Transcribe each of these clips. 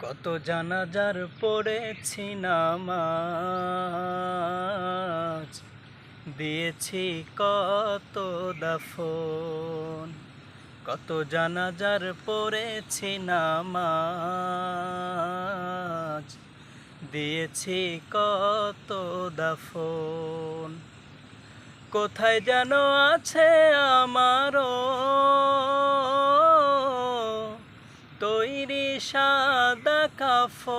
কত জানাজার পড়েছি নামাজ, দিয়েছি কত দাফন। কত জানাজার পড়েছি নামাজ, দিয়েছি কত দাফন। কোথায় যেন আছে আমারও তৈরি সাদা কাফন।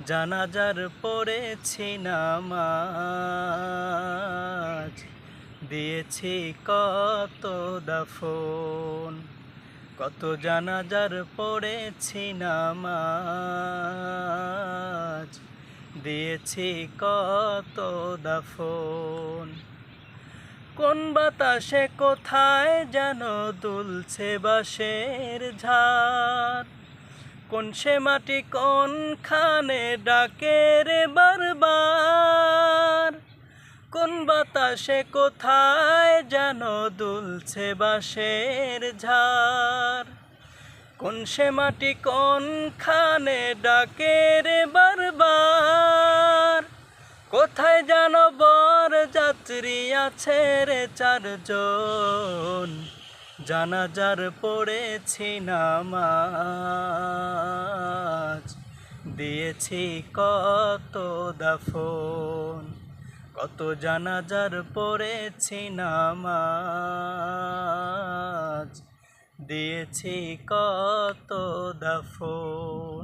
জানাজার পড়েছি নামাজ, দিয়েছি কত দাফন। কত জানাজার পড়েছি নামাজ, দিয়েছি কত দাফন। কোন বাতাসে কোথায় যেন দুলছে বাঁশের ঝাড়, কোন সে মাটি কোনখানে ডাকে রে বারবার। কোন বাতাসে কোথায় যেন দুলছে বাঁশের ঝাড়, কোন সে মাটি কোনখানে ডাকে রে বারবার। কোথায় যেন বর যাত্রী আছে রে চারজন, জানাজার পড়েছি নামাজ, দিয়েছি কত দাফন। কত জানাজার পড়েছি নামাজ, দিয়েছি কত দাফন।